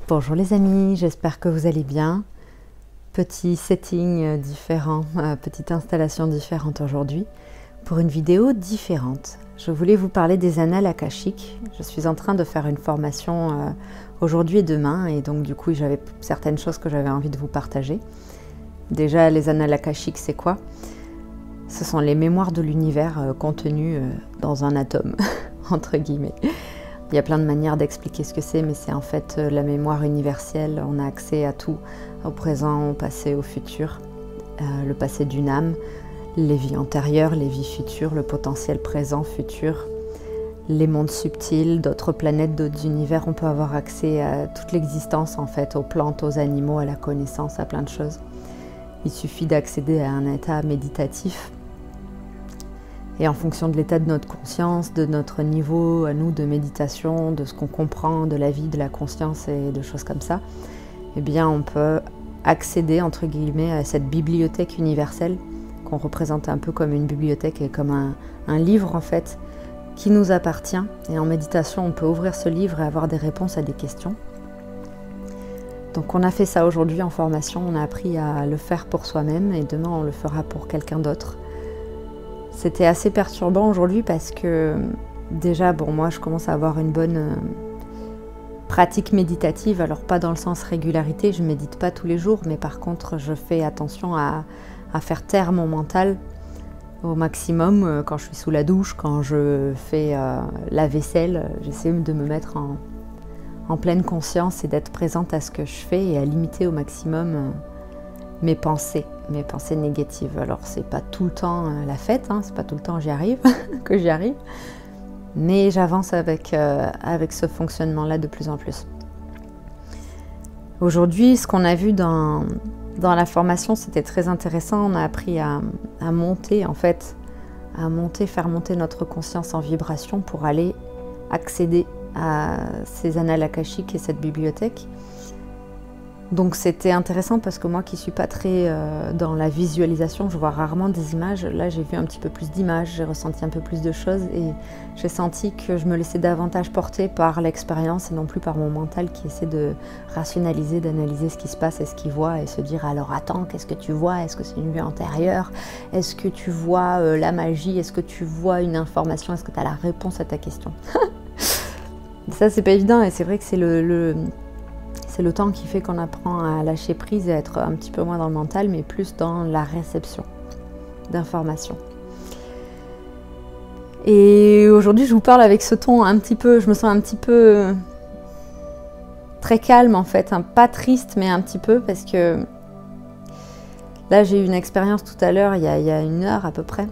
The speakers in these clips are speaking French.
Bonjour les amis, j'espère que vous allez bien. Petit setting différent, petite installation différente aujourd'hui pour une vidéo différente. Je voulais vous parler des annales akashiques. Je suis en train de faire une formation aujourd'hui et demain et donc du coup j'avais certaines choses que j'avais envie de vous partager. Déjà les annales akashiques c'est quoi? Ce sont les mémoires de l'univers contenues dans un atome, entre guillemets. Il y a plein de manières d'expliquer ce que c'est, mais c'est en fait la mémoire universelle. On a accès à tout, au présent, au passé, au futur, le passé d'une âme, les vies antérieures, les vies futures, le potentiel présent, futur, les mondes subtils, d'autres planètes, d'autres univers. On peut avoir accès à toute l'existence en fait, aux plantes, aux animaux, à la connaissance, à plein de choses. Il suffit d'accéder à un état méditatif. Et en fonction de l'état de notre conscience, de notre niveau à nous de méditation, de ce qu'on comprend de la vie, de la conscience et de choses comme ça, eh bien on peut accéder entre guillemets à cette bibliothèque universelle qu'on représente un peu comme une bibliothèque et comme un livre en fait qui nous appartient. Et en méditation on peut ouvrir ce livre et avoir des réponses à des questions. Donc on a fait ça aujourd'hui en formation, on a appris à le faire pour soi-même et demain on le fera pour quelqu'un d'autre. C'était assez perturbant aujourd'hui parce que déjà, bon, moi je commence à avoir une bonne pratique méditative, alors pas dans le sens régularité, je médite pas tous les jours, mais par contre je fais attention à faire taire mon mental au maximum quand je suis sous la douche, quand je fais la vaisselle, j'essaie de me mettre en pleine conscience et d'être présente à ce que je fais et à limiter au maximum mes pensées négatives. Alors c'est pas tout le temps la fête, hein, c'est pas tout le temps que j'y arrive, mais j'avance avec ce fonctionnement-là de plus en plus. Aujourd'hui, ce qu'on a vu dans la formation, c'était très intéressant. On a appris à monter en fait, faire monter notre conscience en vibration pour aller accéder à ces annales akashiques et cette bibliothèque. Donc c'était intéressant parce que moi qui suis pas très dans la visualisation, je vois rarement des images. Là j'ai vu un petit peu plus d'images, j'ai ressenti un peu plus de choses et j'ai senti que je me laissais davantage porter par l'expérience et non plus par mon mental qui essaie de rationaliser, d'analyser ce qui se passe et ce qu'il voit et se dire alors attends, qu'est-ce que tu vois? Est-ce que c'est une vue antérieure? Est-ce que tu vois la magie? Est-ce que tu vois une information? Est-ce que tu as la réponse à ta question? Ça c'est pas évident et c'est vrai que c'est c'est le temps qui fait qu'on apprend à lâcher prise et à être un petit peu moins dans le mental, mais plus dans la réception d'informations. Et aujourd'hui, je vous parle avec ce ton un petit peu, je me sens un petit peu très calme en fait, pas triste, mais un petit peu, parce que là, j'ai eu une expérience tout à l'heure, il y a 1 heure à peu près,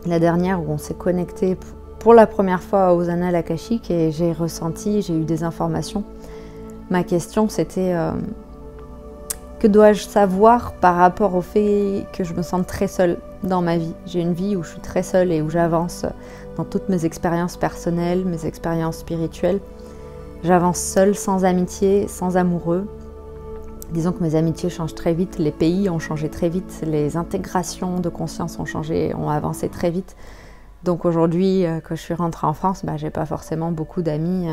la dernière où on s'est connecté pour la première fois aux annales akashiques et j'ai eu des informations. Ma question c'était que dois-je savoir par rapport au fait que je me sens très seule dans ma vie. J'ai une vie où je suis très seule et où j'avance dans toutes mes expériences personnelles, mes expériences spirituelles. J'avance seule, sans amitié, sans amoureux. Disons que mes amitiés changent très vite, les pays ont changé très vite, les intégrations de conscience ont avancé très vite. Donc aujourd'hui, que je suis rentrée en France, j'ai pas forcément beaucoup d'amis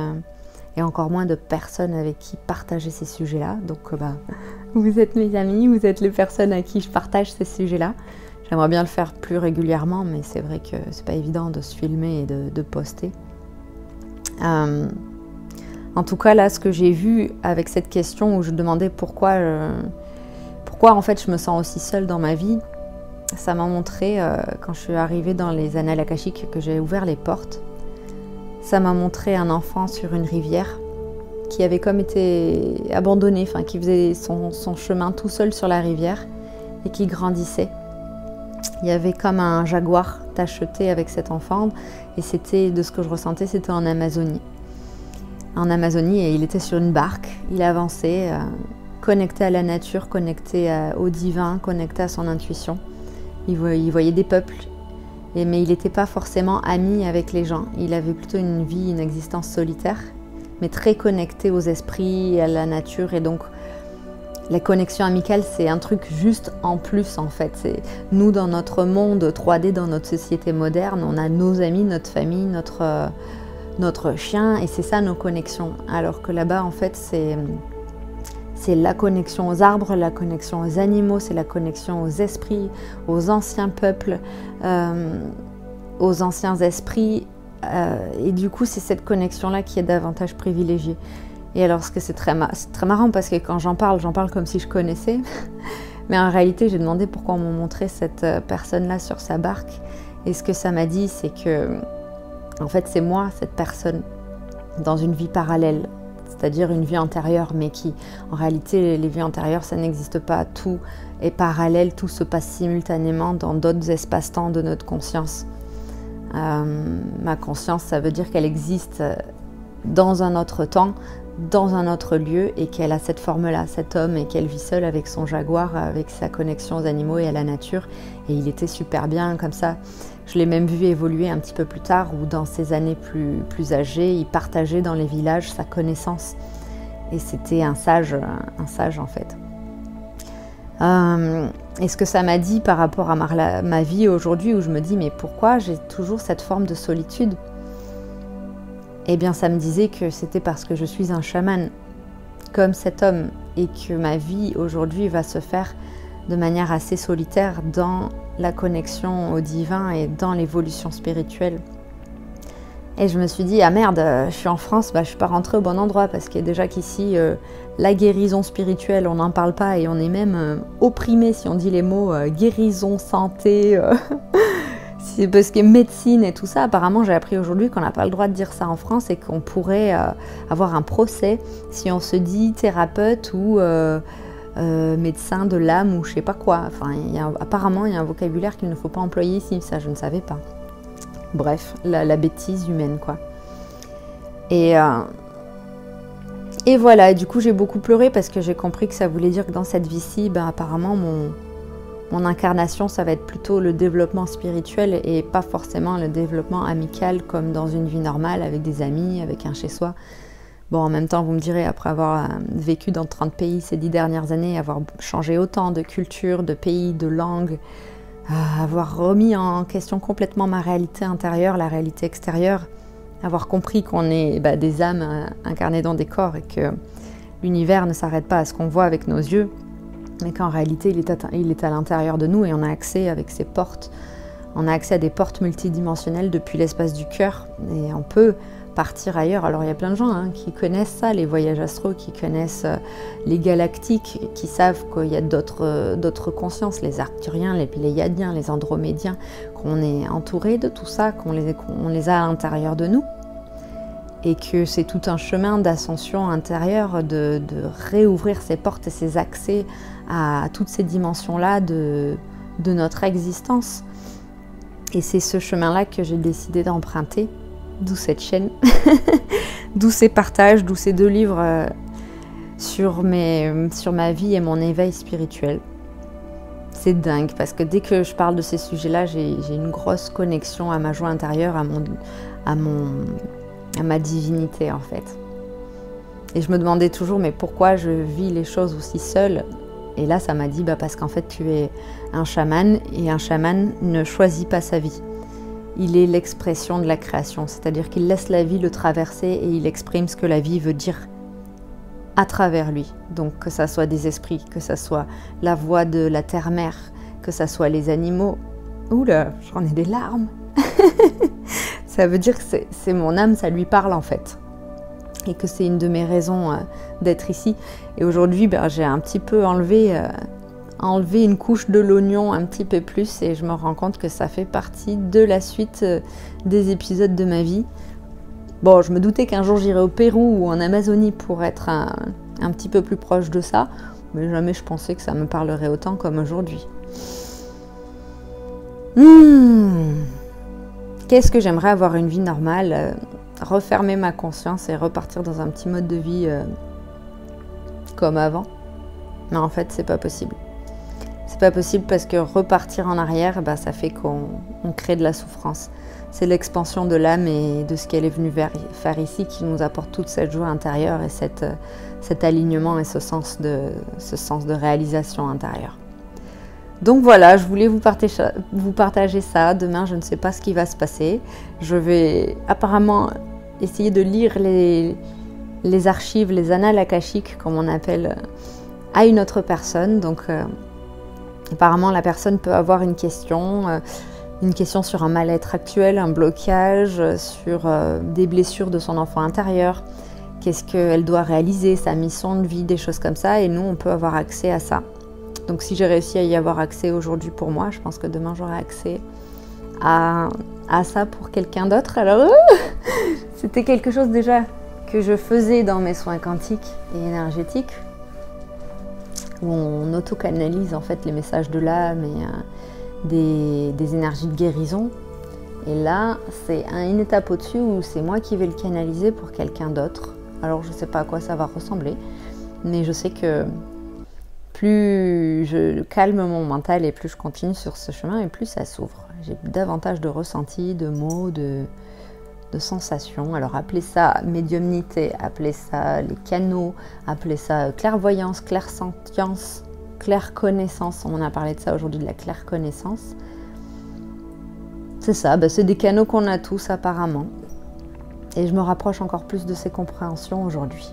et encore moins de personnes avec qui partager ces sujets-là. Donc vous êtes mes amis, vous êtes les personnes à qui je partage ces sujets-là. J'aimerais bien le faire plus régulièrement, mais c'est vrai que c'est pas évident de se filmer et de poster. En tout cas, là, ce que j'ai vu avec cette question où je demandais pourquoi en fait je me sens aussi seule dans ma vie, ça m'a montré, quand je suis arrivée dans les annales akashiques, que j'ai ouvert les portes, ça m'a montré un enfant sur une rivière qui avait comme été abandonné, qui faisait son chemin tout seul sur la rivière et qui grandissait. Il y avait comme un jaguar tacheté avec cet enfant et c'était, de ce que je ressentais, c'était en Amazonie. En Amazonie, et il était sur une barque, il avançait, connecté à la nature, connecté au divin, connecté à son intuition. Il voyait des peuples. Mais il n'était pas forcément ami avec les gens. Il avait plutôt une vie, une existence solitaire, mais très connecté aux esprits, à la nature. Et donc, la connexion amicale, c'est un truc juste en plus, en fait. C'est nous, dans notre monde 3D, dans notre société moderne, on a nos amis, notre famille, notre chien, et c'est ça nos connexions. Alors que là-bas, en fait, C'est la connexion aux arbres, la connexion aux animaux, c'est la connexion aux esprits, aux anciens peuples, aux anciens esprits. Et du coup, c'est cette connexion-là qui est davantage privilégiée. Et alors, c'est très marrant parce que quand j'en parle comme si je connaissais. Mais en réalité, j'ai demandé pourquoi on m'a montré cette personne-là sur sa barque. Et ce que ça m'a dit, c'est que, en fait, c'est moi, cette personne, dans une vie parallèle. C'est-à-dire une vie antérieure, mais qui, en réalité, les vies antérieures, ça n'existe pas. Tout est parallèle, tout se passe simultanément dans d'autres espaces-temps de notre conscience. Ma conscience, ça veut dire qu'elle existe dans un autre temps, dans un autre lieu, et qu'elle a cette forme-là, cet homme, et qu'elle vit seule avec son jaguar, avec sa connexion aux animaux et à la nature. Et il était super bien comme ça. Je l'ai même vu évoluer un petit peu plus tard, où dans ses années plus âgées, il partageait dans les villages sa connaissance. Et c'était un sage en fait. Et ce que ça m'a dit par rapport à ma vie aujourd'hui, où je me dis, mais pourquoi j'ai toujours cette forme de solitude? Eh bien, ça me disait que c'était parce que je suis un chaman, comme cet homme, et que ma vie aujourd'hui va se faire de manière assez solitaire dans la connexion au divin et dans l'évolution spirituelle. Et je me suis dit, ah merde, je suis en France, je suis pas rentrée au bon endroit, parce qu'il y a déjà qu'ici, la guérison spirituelle, on n'en parle pas, et on est même opprimé si on dit les mots guérison, santé, c'est parce que médecine et tout ça, apparemment j'ai appris aujourd'hui qu'on n'a pas le droit de dire ça en France et qu'on pourrait avoir un procès si on se dit thérapeute ou médecin de l'âme ou je sais pas quoi. Enfin, apparemment il y a un vocabulaire qu'il ne faut pas employer ici, ça je ne savais pas. Bref, la bêtise humaine quoi. Et voilà, et du coup j'ai beaucoup pleuré parce que j'ai compris que ça voulait dire que dans cette vie-ci, apparemment mon incarnation, ça va être plutôt le développement spirituel et pas forcément le développement amical comme dans une vie normale avec des amis, avec un chez-soi. Bon, en même temps, vous me direz, après avoir vécu dans 30 pays ces 10 dernières années, avoir changé autant de culture, de pays, de langue, avoir remis en question complètement ma réalité intérieure, la réalité extérieure, avoir compris qu'on est des âmes incarnées dans des corps et que l'univers ne s'arrête pas à ce qu'on voit avec nos yeux, mais qu'en réalité, il est à l'intérieur de nous et on a accès avec ces portes. On a accès à des portes multidimensionnelles depuis l'espace du cœur et on peut partir ailleurs. Alors il y a plein de gens qui connaissent ça, les voyages astraux, qui connaissent les galactiques, qui savent qu'il y a d'autres consciences, les arcturiens, les pléiadiens, les andromédiens, qu'on est entouré de tout ça, qu'on les a à l'intérieur de nous. Et que c'est tout un chemin d'ascension intérieure, de réouvrir ces portes et ces accès à toutes ces dimensions-là de notre existence. Et c'est ce chemin-là que j'ai décidé d'emprunter, d'où cette chaîne, d'où ces partages, d'où ces 2 livres sur ma vie et mon éveil spirituel. C'est dingue, parce que dès que je parle de ces sujets-là, j'ai une grosse connexion à ma joie intérieure, à ma divinité en fait. Et je me demandais toujours, mais pourquoi je vis les choses aussi seule? Et là, ça m'a dit, parce qu'en fait, tu es un chaman, et un chaman ne choisit pas sa vie. Il est l'expression de la création, c'est-à-dire qu'il laisse la vie le traverser et il exprime ce que la vie veut dire à travers lui. Donc que ça soit des esprits, que ça soit la voix de la terre-mère, que ça soit les animaux. Oula, j'en ai des larmes. Ça veut dire que c'est mon âme, ça lui parle en fait. Et que c'est une de mes raisons d'être ici. Et aujourd'hui, j'ai un petit peu enlevé une couche de l'oignon un petit peu plus et je me rends compte que ça fait partie de la suite des épisodes de ma vie. Bon, je me doutais qu'un jour j'irais au Pérou ou en Amazonie pour être un petit peu plus proche de ça, mais jamais je pensais que ça me parlerait autant comme aujourd'hui. Qu'est-ce que j'aimerais avoir une vie normale, refermer ma conscience et repartir dans un petit mode de vie comme avant. Mais en fait, c'est pas possible. C'est pas possible parce que repartir en arrière, ça fait qu'on crée de la souffrance. C'est l'expansion de l'âme et de ce qu'elle est venue faire ici qui nous apporte toute cette joie intérieure et cet alignement et ce sens de réalisation intérieure. Donc voilà, je voulais vous partager ça. Demain, je ne sais pas ce qui va se passer. Je vais apparemment essayer de lire les archives, les annales akashiques, comme on appelle à une autre personne. Donc apparemment la personne peut avoir une question sur un mal-être actuel, un blocage, sur des blessures de son enfant intérieur, qu'est-ce qu'elle doit réaliser, sa mission de vie, des choses comme ça, et nous on peut avoir accès à ça. Donc si j'ai réussi à y avoir accès aujourd'hui pour moi, je pense que demain j'aurai accès à ça pour quelqu'un d'autre. Alors c'était quelque chose déjà que je faisais dans mes soins quantiques et énergétiques, où on auto-canalise en fait les messages de l'âme et des énergies de guérison. Et là, c'est une étape au-dessus où c'est moi qui vais le canaliser pour quelqu'un d'autre. Alors je ne sais pas à quoi ça va ressembler, mais je sais que plus je calme mon mental et plus je continue sur ce chemin et plus ça s'ouvre. J'ai davantage de ressentis, de mots, de sensations. Alors appelez ça médiumnité, appelez ça les canaux, appelez ça clairvoyance, clairsentience, clairconnaissance. On a parlé de ça aujourd'hui, de la clairconnaissance. C'est ça, c'est des canaux qu'on a tous apparemment. Et je me rapproche encore plus de ces compréhensions aujourd'hui.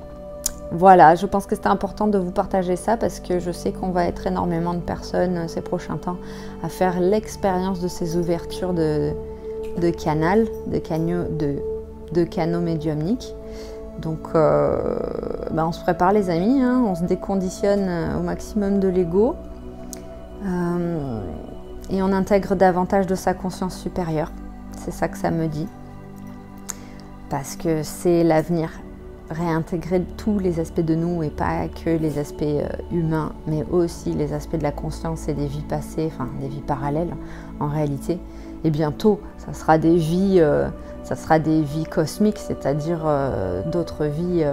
Voilà, je pense que c'était important de vous partager ça parce que je sais qu'on va être énormément de personnes ces prochains temps à faire l'expérience de ces ouvertures de canaux médiumniques. Donc on se prépare les amis, hein, on se déconditionne au maximum de l'ego et on intègre davantage de sa conscience supérieure. C'est ça que ça me dit. Parce que c'est l'avenir. Réintégrer tous les aspects de nous et pas que les aspects humains, mais aussi les aspects de la conscience et des vies passées, enfin des vies parallèles en réalité. Et bientôt, ça sera des vies cosmiques, c'est-à-dire d'autres vies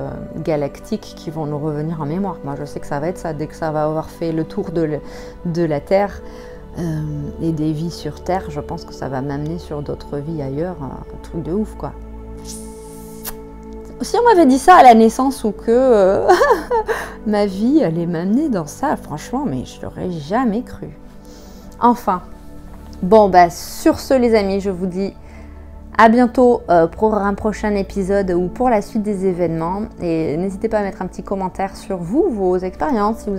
galactiques qui vont nous revenir en mémoire. Moi, je sais que ça va être ça, dès que ça va avoir fait le tour de la Terre et des vies sur Terre, je pense que ça va m'amener sur d'autres vies ailleurs, un truc de ouf, quoi. Si on m'avait dit ça à la naissance ou que ma vie allait m'amener dans ça, franchement, mais je l'aurais jamais cru. Enfin, bon, sur ce les amis, je vous dis à bientôt pour un prochain épisode ou pour la suite des événements. Et n'hésitez pas à mettre un petit commentaire sur vous, vos expériences, si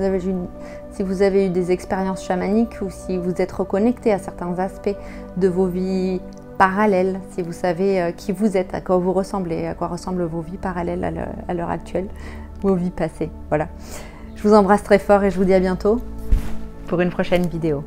vous avez eu des expériences chamaniques ou si vous êtes reconnecté à certains aspects de vos vies parallèles, si vous savez qui vous êtes, à quoi vous ressemblez, à quoi ressemblent vos vies parallèles à l'heure actuelle, vos vies passées. Voilà. Je vous embrasse très fort et je vous dis à bientôt pour une prochaine vidéo.